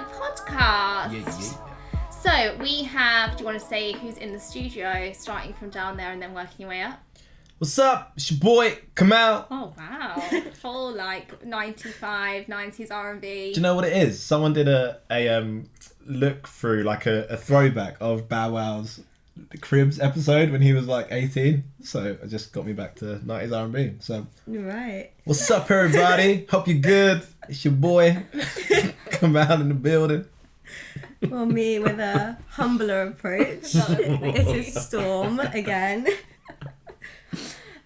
podcast. Yeah. So we have, do you want to say who's in the studio, starting from down there and then working your way up? What's up? It's your boy, Kamal. Oh, wow. Full, 95, 90s R&B. Do you know what it is? Someone did a look through, a throwback of Bow Wow's Cribs episode when he was 18. So it just got me back to 90s R&B. So, right. What's up, everybody? Hope you're good. It's your boy, Kamal in the building. Well, me with a humbler approach. This is Storme again.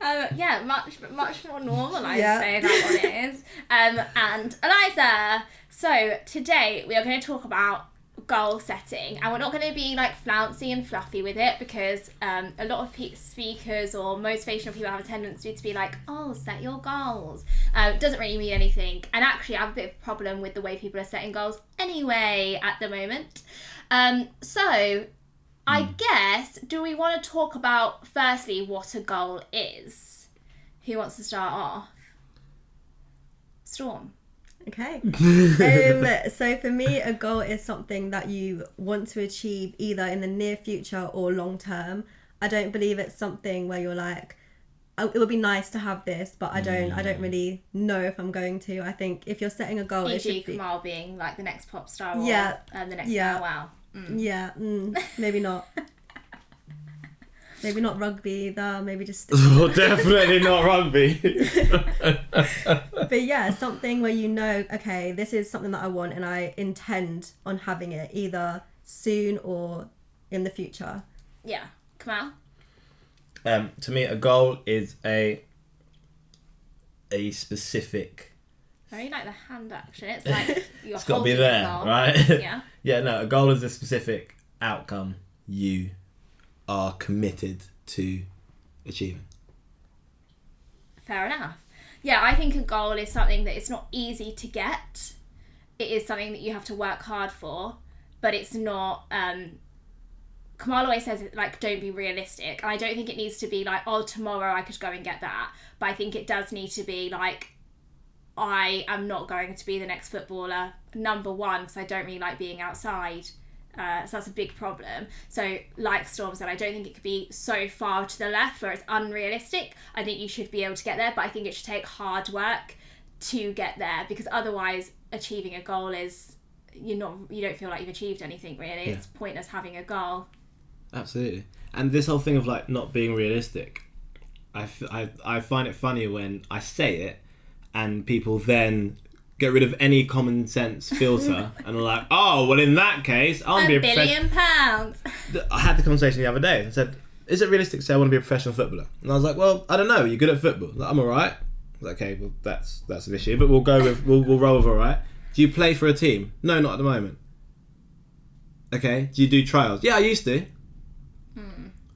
Much more normal, I'd say that one is. And Eliza. So today we are going to talk about goal setting, and we're not going to be flouncy and fluffy with it, because a lot of speakers or motivational people have a tendency to be set your goals. It doesn't really mean anything, and actually I have a bit of a problem with the way people are setting goals anyway at the moment. So I guess, do we want to talk about firstly what a goal is? Who wants to start off? Storme. Okay. So for me, a goal is something that you want to achieve either in the near future or long term. I don't believe it's something where you're it would be nice to have this, but I don't really know if I'm going to. I think if you're setting a goal, it should be Kamal being the next pop star or the next Bow Wow. Yeah, maybe not. Maybe not rugby either. Maybe just. Well, definitely not rugby. But yeah, something where okay, this is something that I want and I intend on having it either soon or in the future. Yeah, Kamal. To me, a goal is a specific. Very the hand action. It's you're it's got to be there, the goal. right? Yeah. Yeah, no, a goal is a specific outcome you are committed to achieving. Fair enough. Yeah, I think a goal is something that it's not easy to get. It is something that you have to work hard for, but it's not... Kamal always says, don't be realistic. And I don't think it needs to be tomorrow I could go and get that. But I think it does need to be I am not going to be the next footballer, number one, because I don't really like being outside. So that's a big problem. So like Storme said, I don't think it could be so far to the left where it's unrealistic. I think you should be able to get there, but I think it should take hard work to get there, because otherwise achieving a goal is you don't feel like you've achieved anything really. Yeah. It's pointless having a goal. Absolutely. And this whole thing of not being realistic, I find it funny when I say it and people then get rid of any common sense filter and are like, oh, well, in that case, I want to be a £1 billion. I had the conversation the other day and said, is it realistic to say I want to be a professional footballer? And I was like, well, I don't know. You're good at football. I'm all right. I was like, okay, well, that's an issue, but we'll go with, we'll roll with all right. Do you play for a team? No, not at the moment. Okay. Do you do trials? Yeah, I used to.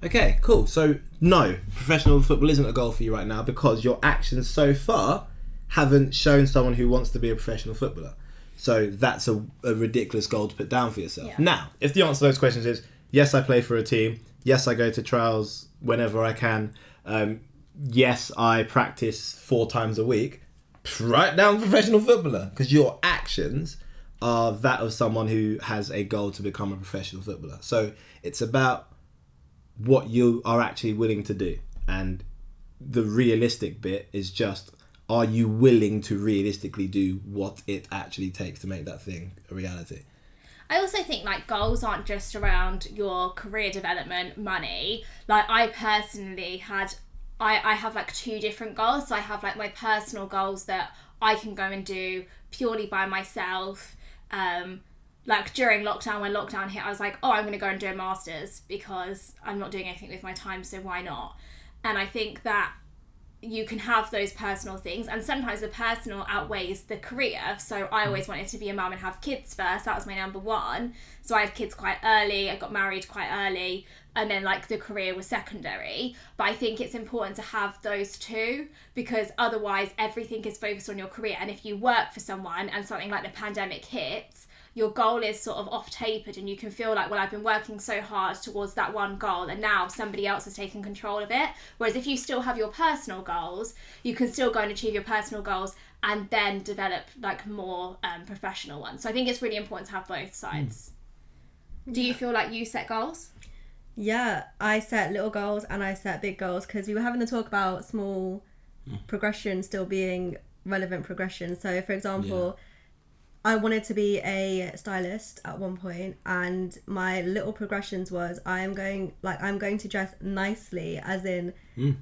Okay, cool. So, no, professional football isn't a goal for you right now because your actions so far haven't shown someone who wants to be a professional footballer. So that's a ridiculous goal to put down for yourself. Yeah. Now, if the answer to those questions is, yes, I play for a team. Yes, I go to trials whenever I can. Yes, I practice 4 times a week. Write down professional footballer, because your actions are that of someone who has a goal to become a professional footballer. So it's about what you are actually willing to do. And the realistic bit is just, are you willing to realistically do what it actually takes to make that thing a reality? I also think goals aren't just around your career development, money. I personally I have 2 different goals. So I have my personal goals that I can go and do purely by myself. During lockdown, when lockdown hit, I was I'm going to go and do a master's because I'm not doing anything with my time, so why not? And I think that you can have those personal things, and sometimes the personal outweighs the career. So I always wanted to be a mum and have kids first. That was my number one. So I had kids quite early. I got married quite early, and then the career was secondary. But I think it's important to have those two, because otherwise everything is focused on your career. And if you work for someone and something like the pandemic hits, your goal is sort of off tapered and you can feel like, well, I've been working so hard towards that one goal and now somebody else has taken control of it. Whereas if you still have your personal goals, you can still go and achieve your personal goals and then develop like more professional ones. So I think it's really important to have both sides. Do you feel like you set goals? Yeah, I set little goals and I set big goals, because we were having to talk about small progression still being relevant progression. So for example, I wanted to be a stylist at one point, and my little progressions was I'm going to dress nicely, as in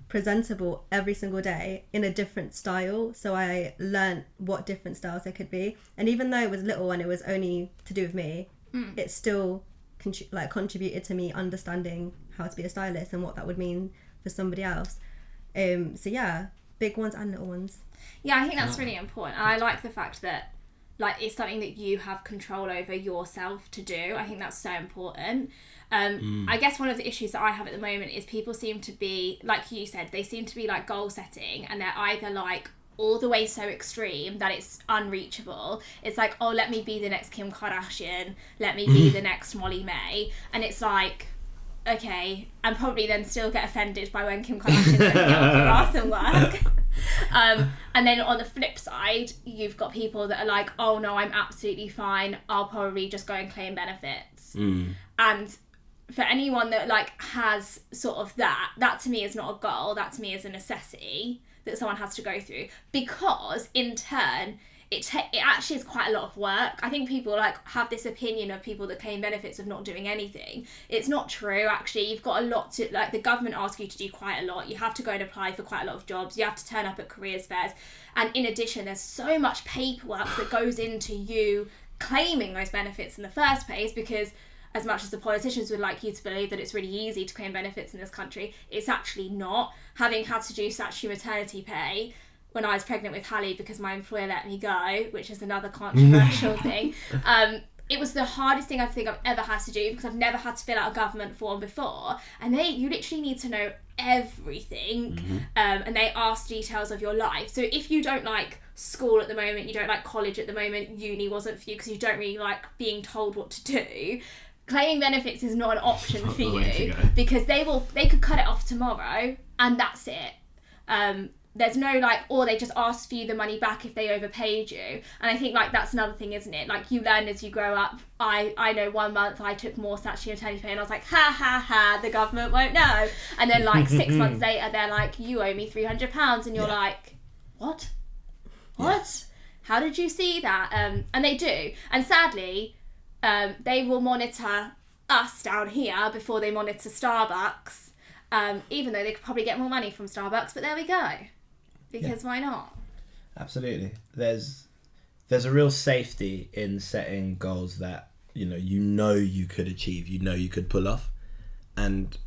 presentable, every single day in a different style. So I learned what different styles there could be, and even though it was little and it was only to do with me, it still contributed to me understanding how to be a stylist and what that would mean for somebody else. So yeah, big ones and little ones. Yeah, I think that's really important. And I like the fact that like it's something that you have control over yourself to do. I think that's so important. I guess one of the issues that I have at the moment is people seem to be, like you said, they seem to be like goal setting, and they're either like all the way so extreme that it's unreachable. It's like, oh, let me be the next Kim Kardashian, let me be the next Molly May, and it's like, okay, and probably then still get offended by when Kim Kardashian goes out for ass and work. And then on the flip side, you've got people that are like, oh no, I'm absolutely fine, I'll probably just go and claim benefits. And for anyone that like has sort of that to me is not a goal, that to me is a necessity that someone has to go through, because in turn it actually is quite a lot of work. I think people like have this opinion of people that claim benefits of not doing anything. It's not true, actually. You've got a lot to, like, the government asks you to do quite a lot. You have to go and apply for quite a lot of jobs. You have to turn up at careers fairs, and in addition there's so much paperwork that goes into you claiming those benefits in the first place, because as much as the politicians would like you to believe that it's really easy to claim benefits in this country, it's actually not. Having had to do statutory maternity pay when I was pregnant with Hallie because my employer let me go, which is another controversial thing, it was the hardest thing I think I've ever had to do, because I've never had to fill out a government form before, and you literally need to know everything, and they ask details of your life. So if you don't like school at the moment, you don't like college at the moment, uni wasn't for you because you don't really like being told what to do, claiming benefits is not an option for you, because they could cut it off tomorrow and that's it. There's no like, or they just ask for you the money back if they overpaid you. And I think like that's another thing, isn't it? Like you learn as you grow up. I know 1 month I took more statutory maternity pay and I was like, ha ha ha, the government won't know. And then like 6 months later they're like, you owe me £300, and you're like, what? How did you see that? And they do. And sadly, they will monitor us down here before they monitor Starbucks, even though they could probably get more money from Starbucks, but there we go, because why not? Absolutely. There's a real safety in setting goals that you know you could achieve, you could pull off, and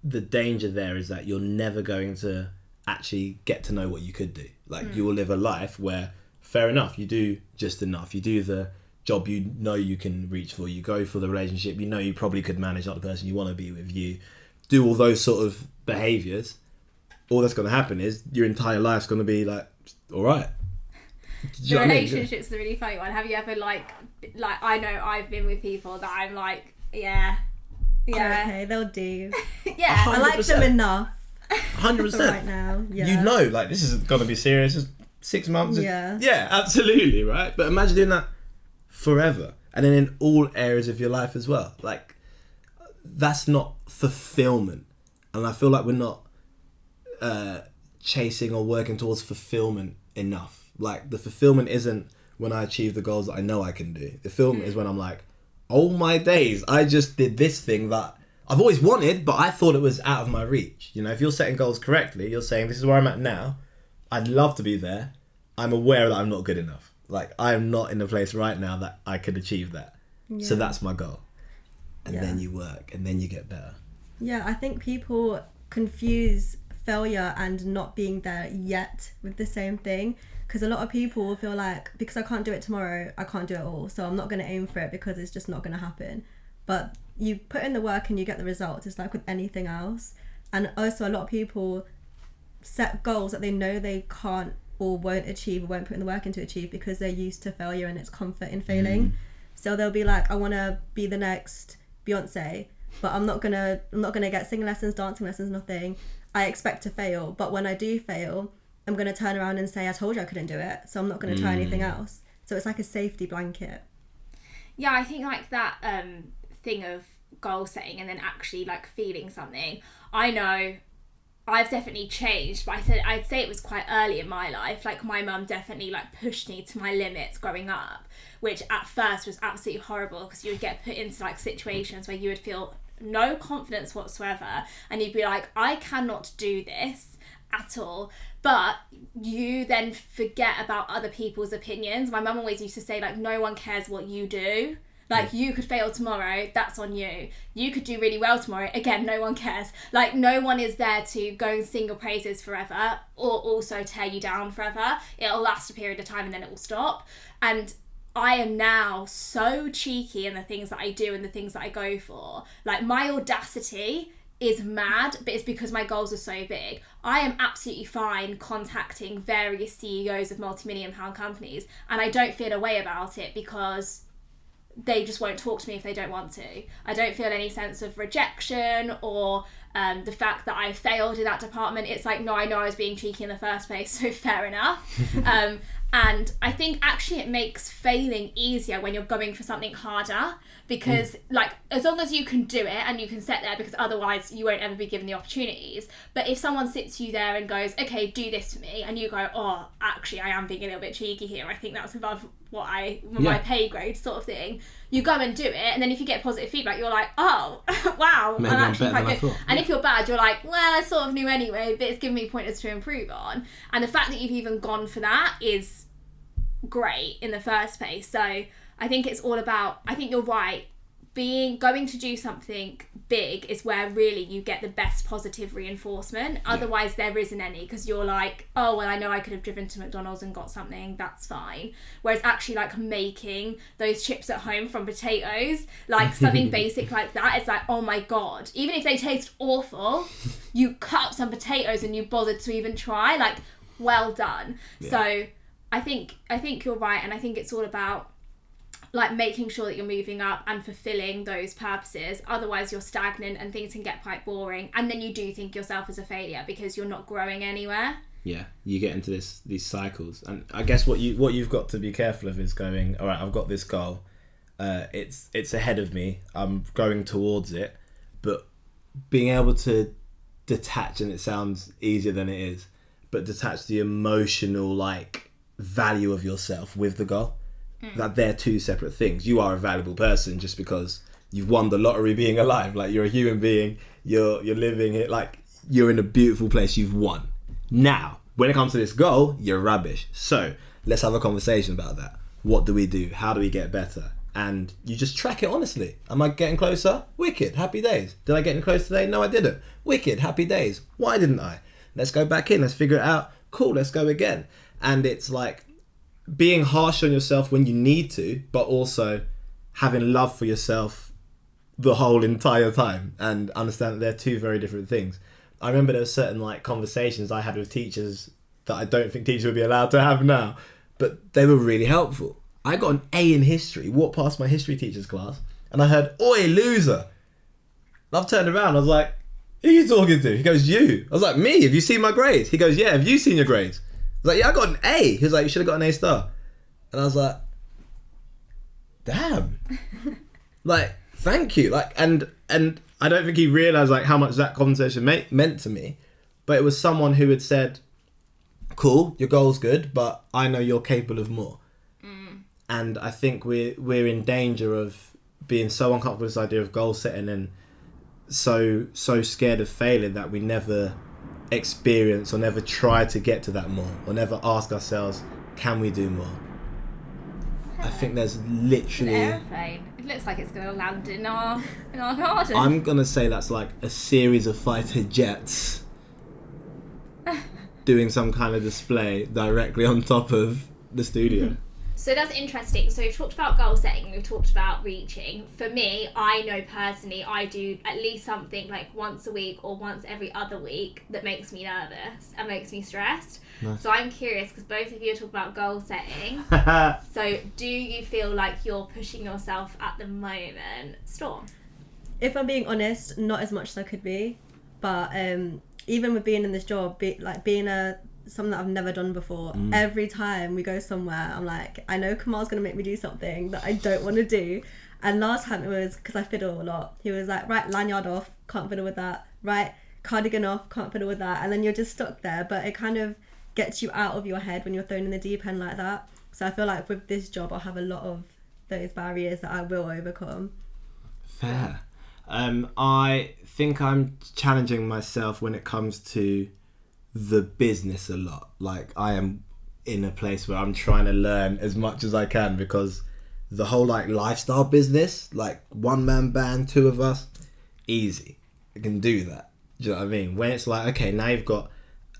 the danger there is that you're never going to actually get to know what you could do. Like you will live a life where, fair enough, you do just enough, you do the job you know you can reach for, you go for the relationship you know you probably could manage, not the person you want to be with, you do all those sort of behaviours, all that's going to happen is your entire life's going to be like, alright. The relationship's a really funny one. Have you ever like I know I've been with people that I'm like, yeah. Okay, they'll do. Yeah. 100%. I like them enough. 100%. Right now, yeah. You know, like this is going to be serious. It's 6 months. Yeah. Yeah, absolutely, right? But imagine doing that forever, and then in all areas of your life as well. Like, that's not fulfillment, and I feel like we're not chasing or working towards fulfillment enough. Like, the fulfillment isn't when I achieve the goals that I know I can do. The fulfillment is when I'm like, oh my days, I just did this thing that I've always wanted, but I thought it was out of my reach. You know, if you're setting goals correctly, you're saying, this is where I'm at now, I'd love to be there, I'm aware that I'm not good enough. Like, I am not in a place right now that I could achieve that. Yeah. So that's my goal. And then you work, and then you get better. Yeah, I think people confuse failure and not being there yet with the same thing. Because a lot of people will feel like, because I can't do it tomorrow, I can't do it all. So I'm not going to aim for it because it's just not going to happen. But you put in the work and you get the results. It's like with anything else. And also a lot of people set goals that they know they can't or won't achieve or won't put in the work in to achieve because they're used to failure and it's comfort in failing. So they'll be like, I want to be the next Beyonce, but I'm not gonna get singing lessons, dancing lessons, nothing. I expect to fail, but when I do fail, I'm gonna turn around and say, I told you I couldn't do it, so I'm not gonna try anything else. So it's like a safety blanket. Yeah, I think like that thing of goal setting and then actually like feeling something. I know I've definitely changed, but I'd say it was quite early in my life. Like my mum definitely like pushed me to my limits growing up, which at first was absolutely horrible because you would get put into like situations where you would feel no confidence whatsoever and you'd be like, I cannot do this at all. But you then forget about other people's opinions. My mum always used to say like, no one cares what you do. Like, you could fail tomorrow, that's on you. You could do really well tomorrow, again, no one cares. Like, no one is there to go and sing your praises forever or also tear you down forever. It'll last a period of time and then it will stop. And I am now so cheeky in the things that I do and the things that I go for. Like, my audacity is mad, but it's because my goals are so big. I am absolutely fine contacting various CEOs of multi-million-pound companies, and I don't feel a way about it because they just won't talk to me if they don't want to. I don't feel any sense of rejection or the fact that I failed in that department. It's like, no, I know I was being cheeky in the first place, so fair enough. And I think actually it makes failing easier when you're going for something harder because like as long as you can do it and you can sit there, because otherwise you won't ever be given the opportunities. But if someone sits you there and goes, okay, do this for me, and you go, oh, actually I am being a little bit cheeky here, I think that's above what my pay grade sort of thing, you go and do it, and then if you get positive feedback you're like, oh wow, maybe I'm actually quite good. And yeah. if you're bad you're like, well, I sort of knew anyway, but it's given me pointers to improve on. And the fact that you've even gone for that is great in the first place. So I think it's all about, I think you're right, going to do something big is where really you get the best positive reinforcement. Otherwise there isn't any, because you're like, oh well, I know I could have driven to McDonald's and got something, that's fine. Whereas actually like making those chips at home from potatoes, like something basic like that, it's like, oh my god, even if they taste awful, you cut up some potatoes and you bothered to even try, like, well done. So I think you're right, and I think it's all about like making sure that you're moving up and fulfilling those purposes. Otherwise you're stagnant and things can get quite boring, and then you do think yourself as a failure because you're not growing anywhere. Yeah, you get into these cycles, and I guess what you've got to be careful of is going, all right, I've got this goal, it's ahead of me, I'm going towards it, but being able to detach, and it sounds easier than it is, but detach the emotional like value of yourself with the goal. That they're two separate things. You are a valuable person just because you've won the lottery being alive. Like, you're a human being, you're living it, like you're in a beautiful place, you've won. Now, when it comes to this goal, you're rubbish. So let's have a conversation about that. What do we do? How do we get better? And you just track it honestly. Am I getting closer? Wicked, happy days. Did I get in close today? No, I didn't. Wicked, happy days. Why didn't I? Let's go back in, let's figure it out. Cool, let's go again. And it's like being harsh on yourself when you need to, but also having love for yourself the whole entire time, and understand that they're two very different things. I remember there were certain like conversations I had with teachers that I don't think teachers would be allowed to have now, but they were really helpful. I got an A in history, walked past my history teacher's class, and I heard, "Oi, loser." I've turned around, I was like, "Who are you talking to?" He goes, "You." I was like, "Me? Have you seen my grades?" He goes, "Yeah, have you seen your grades?" I was like, "Yeah, I got an A." He was like, "You should have got an A star." And I was like, damn. Like, thank you. Like, and I don't think he realised like how much that conversation meant to me. But it was someone who had said, "Cool, your goal's good, but I know you're capable of more." And I think we're in danger of being so uncomfortable with this idea of goal setting and so scared of failing that we never experience or never try to get to that more, or never ask ourselves, can we do more? I think there's literally an airplane. It looks like it's going to land in our garden. I'm going to say that's like a series of fighter jets doing some kind of display directly on top of the studio. So that's interesting. So we've talked about goal setting, we've talked about reaching. For me, I know personally I do at least something like once a week or once every other week that makes me nervous and makes me stressed. Nice. So I'm curious, because both of you are talking about goal setting. So do you feel like you're pushing yourself at the moment? Storm? If I'm being honest, not as much as I could be. But even with being in this job, being something that I've never done before, every time we go somewhere, I'm like, I know Kamal's going to make me do something that I don't want to do. And last time it was, because I fiddle a lot, he was like, right, lanyard off, can't fiddle with that. Right, cardigan off, can't fiddle with that. And then you're just stuck there. But it kind of gets you out of your head when you're thrown in the deep end like that. So I feel like with this job, I'll have a lot of those barriers that I will overcome. Fair. I think I'm challenging myself when it comes to the business a lot. Like, I am in a place where I'm trying to learn as much as I can, because the whole like lifestyle business, like one man band, two of us, easy. I can do that. Do you know what I mean? When it's like, okay, now you've got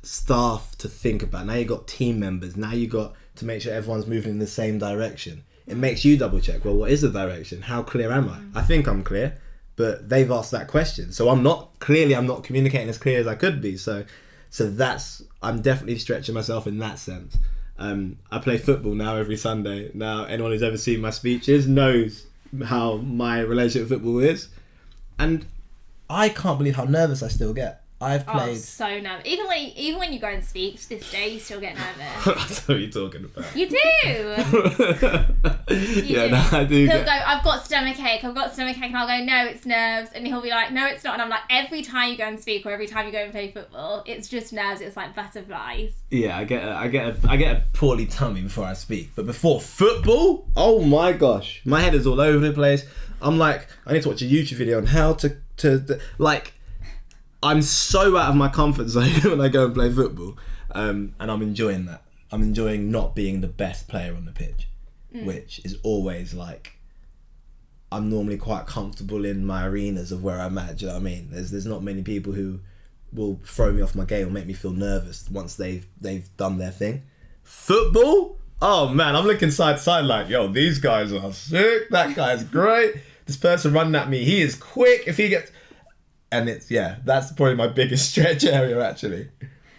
staff to think about, now you've got team members, now you've got to make sure everyone's moving in the same direction. It makes you double check, well, what is the direction? How clear am I? I think I'm clear, but they've asked that question. So I'm not communicating as clear as I could be. So that's, I'm definitely stretching myself in that sense. I play football now every Sunday. Now, anyone who's ever seen my speeches knows how my relationship with football is. And I can't believe how nervous I still get. I've played... Oh, so nervous. Even when you go and speak to this day, you still get nervous. That's what you're talking about. You do. I do. He'll go, I've got stomachache, and I'll go, no, it's nerves. And he'll be like, no, it's not. And I'm like, every time you go and speak or every time you go and play football, it's just nerves. It's like butterflies. Yeah, I get a poorly tummy before I speak. But before football, oh my gosh, my head is all over the place. I'm like, I need to watch a YouTube video on how to like... I'm so out of my comfort zone when I go and play football, and I'm enjoying that. I'm enjoying not being the best player on the pitch, which is always like, I'm normally quite comfortable in my arenas of where I'm at. Do you know what I mean? There's not many people who will throw me off my game or make me feel nervous once they've done their thing. Football? Oh man, I'm looking side to side like, yo, these guys are sick. That guy's great. This person running at me, he is quick. If he gets... And it's, yeah, that's probably my biggest stretch area, actually.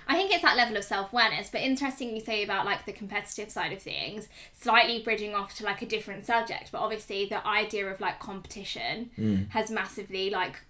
I think it's that level of self-awareness, but interesting you say about like the competitive side of things, slightly bridging off to like a different subject, but obviously the idea of like competition has massively like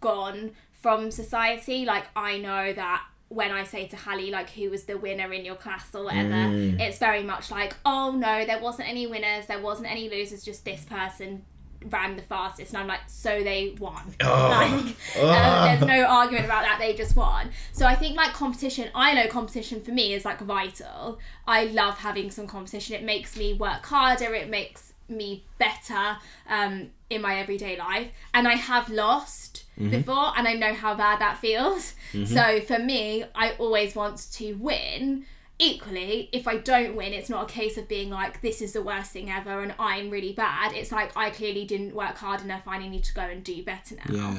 gone from society. Like, I know that when I say to Hallie, like, who was the winner in your class or whatever, it's very much like, oh no, there wasn't any winners, there wasn't any losers, just this person ran the fastest. And I'm like, so they won. There's no argument about that, they just won. So I think like competition, I know competition for me is like vital. I love having some competition. It makes me work harder, it makes me better in my everyday life. And I have lost before, and I know how bad that feels. So for me, I always want to win. Equally, if I don't win, it's not a case of being like, this is the worst thing ever and I'm really bad. It's like, I clearly didn't work hard enough, I need to go and do better now.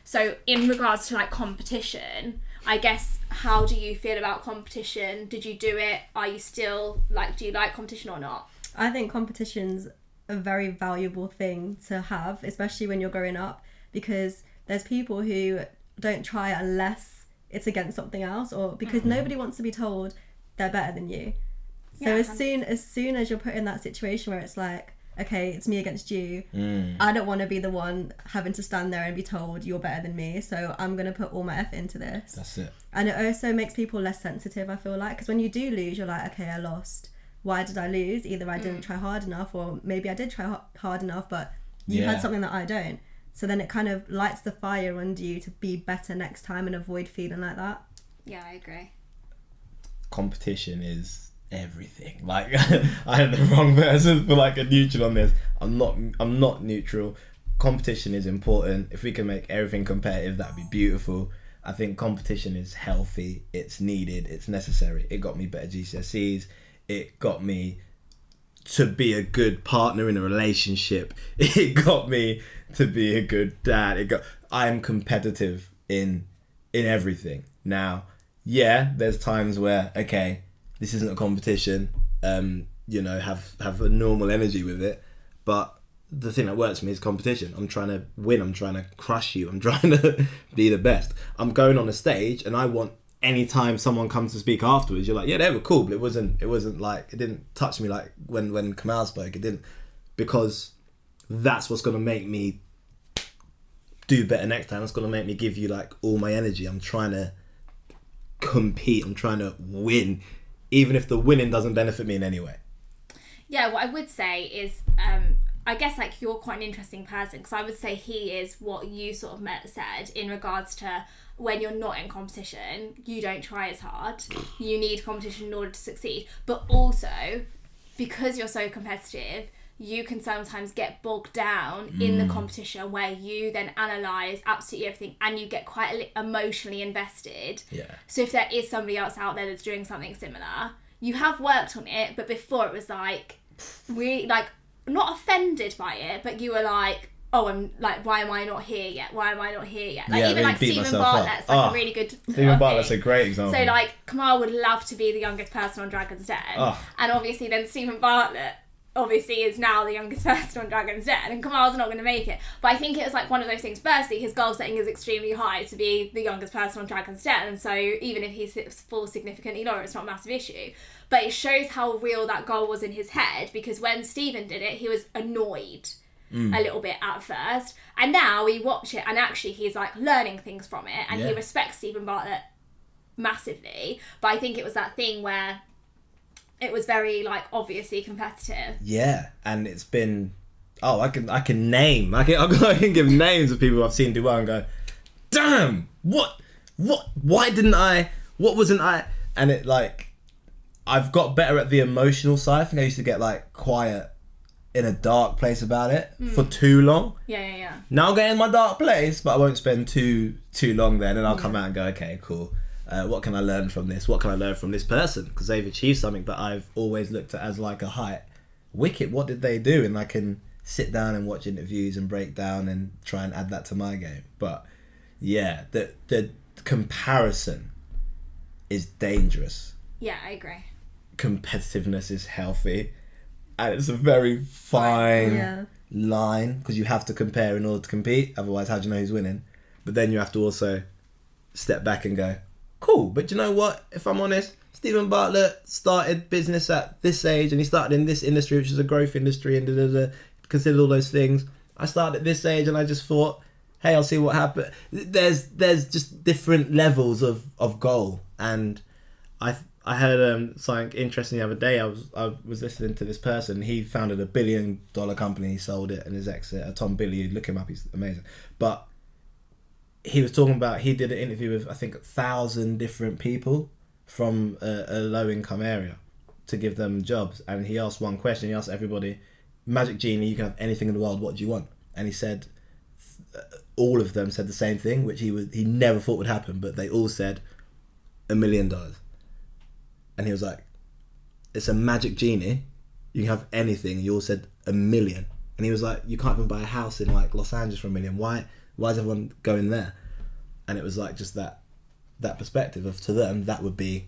So in regards to like competition, I guess, how do you feel about competition? Did you do it? Are you still like, do you like competition or not? I think competition's a very valuable thing to have, especially when you're growing up, because there's people who don't try unless it's against something else, or because nobody wants to be told they're better than you. So as soon as you're put in that situation where it's like, okay, it's me against you, I don't want to be the one having to stand there and be told you're better than me, so I'm going to put all my effort into this. That's it. And it also makes people less sensitive, I feel like, because when you do lose, you're like, okay, I lost. Why did I lose? Either I didn't try hard enough, or maybe I did try hard enough, but you had something that I don't. So then it kind of lights the fire under you to be better next time and avoid feeling like that. Yeah, I agree. Competition is everything. Like, I am the wrong person for like a neutral on this. I'm not neutral. Competition is important. If we can make everything competitive, that'd be beautiful. I think competition is healthy. It's needed. It's necessary. It got me better GCSEs. It got me to be a good partner in a relationship. It got me to be a good dad. I am competitive in everything. Now, yeah, there's times where, okay, this isn't a competition. you know, have a normal energy with it. But the thing that works for me is competition. I'm trying to win. I'm trying to crush you. I'm trying to be the best. I'm going on a stage, and I want, anytime someone comes to speak afterwards, you're like, yeah, they were cool, but it wasn't like, it didn't touch me like when Kamal spoke. It didn't, because that's what's gonna make me do better next time. It's gonna make me give you like all my energy. I'm trying to compete. I'm trying to win, even if the winning doesn't benefit me in any way. Yeah, what I would say is, I guess like you're quite an interesting person, because I would say he is what you sort of said in regards to when you're not in competition, you don't try as hard. You need competition in order to succeed. But also, because you're so competitive, you can sometimes get bogged down in the competition, where you then analyse absolutely everything and you get quite emotionally invested. Yeah. So if there is somebody else out there that's doing something similar, you have worked on it, but before it was like, really, like, not offended by it, but you were like, oh, I'm like, why am I not here yet? Why am I not here yet? Like, Yeah, even really like beat Stephen myself up. Bartlett's like a really good Stephen Bartlett's a great example. So like, Kamal would love to be the youngest person on Dragon's Den. And obviously then Stephen Bartlett obviously is now the youngest person on Dragon's Den, and Kamal's not going to make it. But I think it was like one of those things. Firstly, his goal setting is extremely high to be the youngest person on Dragon's Den, and so even if he falls significantly lower, it's not a massive issue. But it shows how real that goal was in his head, because when Stephen did it, he was annoyed a little bit at first, and now we watch it and actually he's like learning things from it, and he respects Stephen Bartlett massively. But I think it was that thing where it was very like obviously competitive. Yeah, and it's been, I can give names of people I've seen do well and go, damn, why didn't I, what wasn't I? And it like, I've got better at the emotional side. I think I used to get like quiet in a dark place about it for too long. Yeah. Now I'll get in my dark place, but I won't spend too long there. And then I'll come out and go, okay, cool. What can I learn from this? What can I learn from this person? Because they've achieved something that I've always looked at as like a height. Wicked, what did they do? And I can sit down and watch interviews and break down and try and add that to my game. But yeah, the comparison is dangerous. Yeah, I agree. Competitiveness is healthy, and it's a very fine line, because you have to compare in order to compete. Otherwise, how do you know who's winning? But then you have to also step back and go, cool, but you know what, if I'm honest, Stephen Bartlett started business at this age, and he started in this industry, which is a growth industry, and considered all those things. I started at this age, and I just thought, hey, I'll see what happens. There's just different levels of goal. And I heard something interesting the other day. I was listening to this person. He founded $1 billion company. He sold it, and his exit. Tom Billy, look him up. He's amazing. But he was talking about, he did an interview with I think 1,000 different people from a low income area to give them jobs. And he asked one question. He asked everybody, Magic Genie, you can have anything in the world. What do you want? And he said, all of them said the same thing, which he never thought would happen. But they all said $1 million. And he was like, it's a magic genie. You can have anything. And you all said $1 million. And he was like, you can't even buy a house in like Los Angeles for $1 million. Why is everyone going there? And it was like just that perspective of, to them, that would be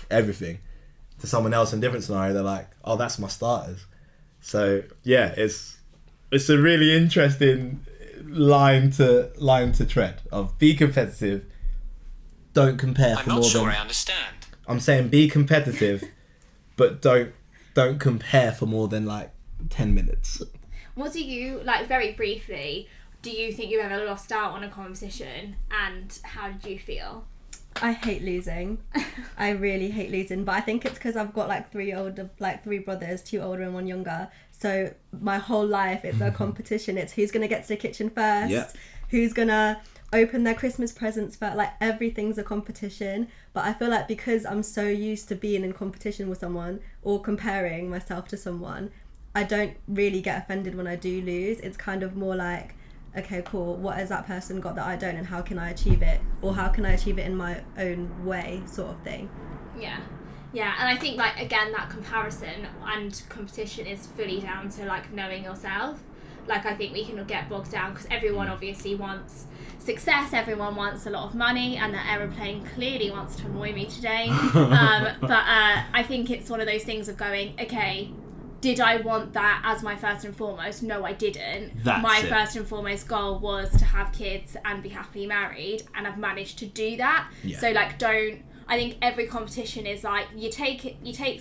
everything. To someone else in a different scenario, they're like, oh, that's my starters. So yeah, it's a really interesting line to tread of be competitive. Don't compare for more than... I'm not sure I understand. I'm saying be competitive, but don't compare for more than like 10 minutes. What do you, like very briefly, do you think you've ever lost out on a competition, and how did you feel? I hate losing. I really hate losing, but I think it's because I've got like three brothers, 2 older and 1 younger. So my whole life it's a competition. It's who's gonna get to the kitchen first, who's gonna open their Christmas presents first. Like everything's a competition. But I feel like because I'm so used to being in competition with someone or comparing myself to someone, I don't really get offended when I do lose. It's kind of more like, okay, cool, what has that person got that I don't, and how can I achieve it? Or how can I achieve it in my own way, sort of thing. Yeah, and I think like again that comparison and competition is fully down to like knowing yourself. Like, I think we can get bogged down because everyone obviously wants success, everyone wants a lot of money, and the aeroplane clearly wants to annoy me today. But I think it's one of those things of going, okay, did I want that as my first and foremost? No, I didn't. My first and foremost goal was to have kids and be happily married, and I've managed to do that. Yeah. So like, I think every competition is like, you take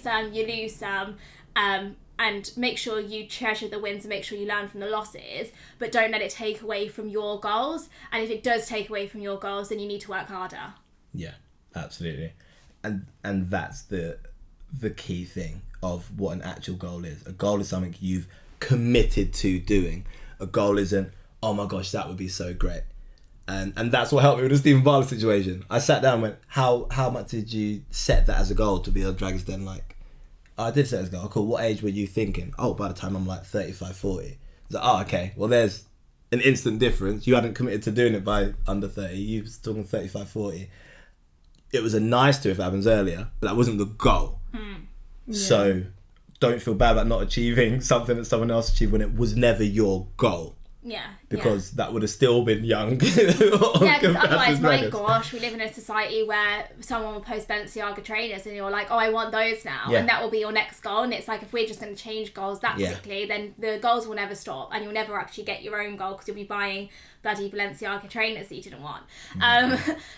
some, you lose some, and make sure you treasure the wins and make sure you learn from the losses, but don't let it take away from your goals. And if it does take away from your goals, then you need to work harder. Yeah, absolutely. And that's the key thing of what an actual goal is. A goal is something you've committed to doing. A goal isn't, oh my gosh, that would be so great. And that's what helped me with the Stephen Bartlett situation. I sat down and went, how much did you set that as a goal to be on Dragon's Den? Like, I did set it as a goal. Cool. What age were you thinking? Oh, by the time I'm like 35, 40. It's like, oh, okay. Well, there's an instant difference. You hadn't committed to doing it by under 30. You was talking 35, 40. It was a nice to if it happens earlier, but that wasn't the goal. Yeah. So don't feel bad about not achieving something that someone else achieved when it was never your goal. Yeah. Because that would have still been young. Yeah, because otherwise, my gosh, we live in a society where someone will post Balenciaga trainers and you're like, oh, I want those now. Yeah. And that will be your next goal. And it's like, if we're just going to change goals that quickly, then the goals will never stop and you'll never actually get your own goal because you'll be buying bloody Balenciaga trainers that you didn't want.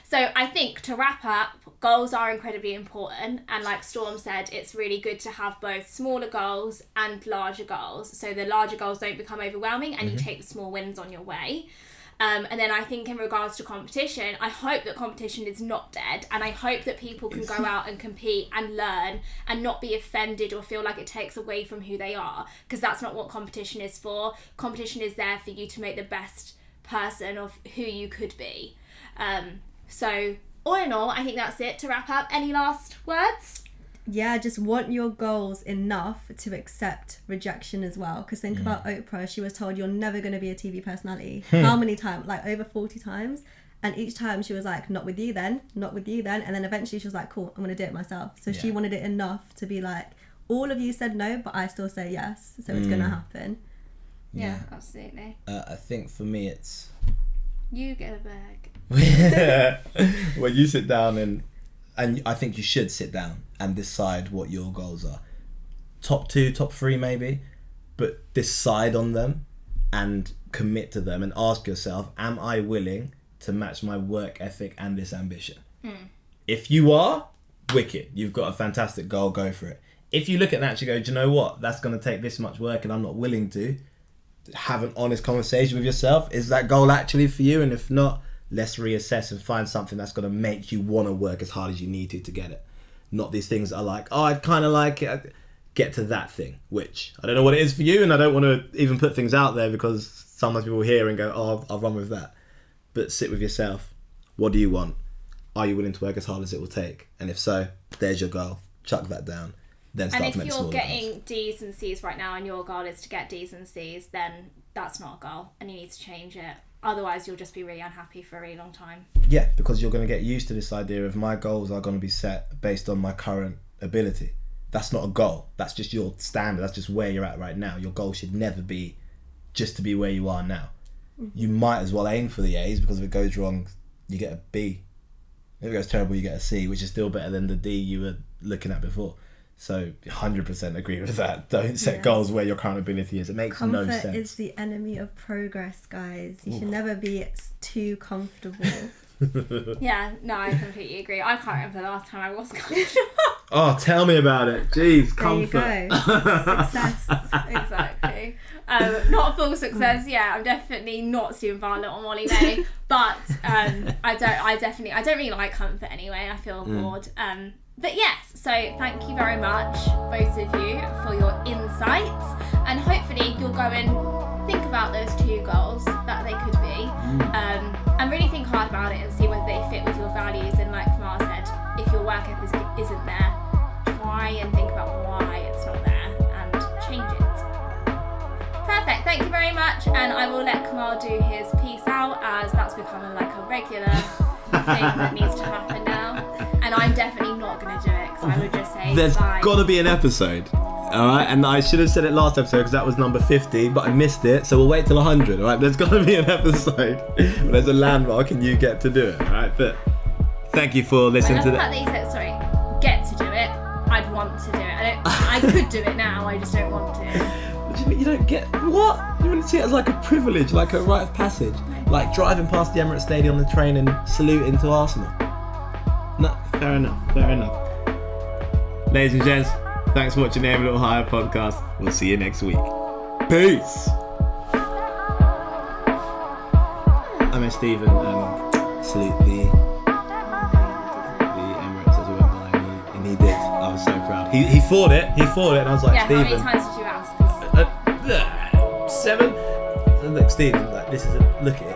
So I think to wrap up, goals are incredibly important. And like Storm said, it's really good to have both smaller goals and larger goals. So the larger goals don't become overwhelming and you take the small wins on your way. And then I think in regards to competition, I hope that competition is not dead, and I hope that people can go out and compete and learn and not be offended or feel like it takes away from who they are, because that's not what competition is for. Competition is there for you to make the best person of who you could be. So all in all, I think that's it to wrap up. Any last words? Yeah, just want your goals enough to accept rejection as well. Because think about Oprah. She was told, you're never going to be a TV personality. How many times? Like over 40 times. And each time she was like, not with you then, not with you then. And then eventually she was like, cool, I'm going to do it myself. So she wanted it enough to be like, all of you said no, but I still say yes. So it's going to happen. Yeah, absolutely. I think for me it's... You get a bag. When you sit down and I think you should sit down and decide what your goals are. Top 2, top 3 maybe, but decide on them and commit to them and ask yourself, am I willing to match my work ethic and this ambition? If you are, wicked. You've got a fantastic goal, go for it. If you look at that and actually go, do you know what? That's going to take this much work and I'm not willing to. Have an honest conversation with yourself. Is that goal actually for you? And if not, let's reassess and find something that's going to make you want to work as hard as you need to get it. Not these things that are like, oh, I'd kind of like it. Get to that thing, which I don't know what it is for you, and I don't want to even put things out there because sometimes people hear and go, oh, I'll run with that. But sit with yourself. What do you want? Are you willing to work as hard as it will take? And if so, there's your goal. Chuck that down. Then start to make smaller goals. And if you're getting D's and C's right now and your goal is to get D's and C's, then that's not a goal and you need to change it. Otherwise, you'll just be really unhappy for a really long time. Yeah, because you're going to get used to this idea of my goals are going to be set based on my current ability. That's not a goal. That's just your standard. That's just where you're at right now. Your goal should never be just to be where you are now. You might as well aim for the A's, because if it goes wrong, you get a B. If it goes terrible, you get a C, which is still better than the D you were looking at before. So 100% agree with that. Don't set goals where your current ability is. It makes no sense. Comfort is the enemy of progress, guys. You should never be too comfortable. Yeah, no, I completely agree. I can't remember the last time I was comfortable. Oh, tell me about it. Jeez, comfort. There you go. Success. Exactly. Not a full success. Yeah, I'm definitely not Stephen Bartlett or Molly May, but I don't really like comfort anyway. I feel bored. But yes, so thank you very much, both of you, for your insights, and hopefully you'll go and think about those 2 goals that they could be, and really think hard about it and see whether they fit with your values. And like Kamal said, if your work ethic isn't there, try and think about why it's not there and change it. Perfect, thank you very much, and I will let Kamal do his peace out, as that's becoming like a regular thing that needs to happen now. And I'm definitely not going to do it, because I would just say There's bye. got to be an episode Alright, and I should have said it last episode because that was number 50, but I missed it, so we'll wait till 100, alright? There's got to be an episode where there's a landmark and you get to do it, alright? But thank you for listening to that. You said, sorry, get to do it. I'd want to do it. I could do it now, I just don't want to. What do you mean you don't get... What? You wouldn't see it as like a privilege, like a rite of passage? Like driving past the Emirates Stadium on the train and saluting to Arsenal? No, fair enough. Ladies and gents, thanks for watching the Aim a Little Higher podcast. We'll see you next week. Peace! I met Stephen salute the Emirates as we went by, and he did. I was so proud. He fought it, and I was like, yeah, Stephen. how many times did you ask? 7. And look, Stephen, like, look at it.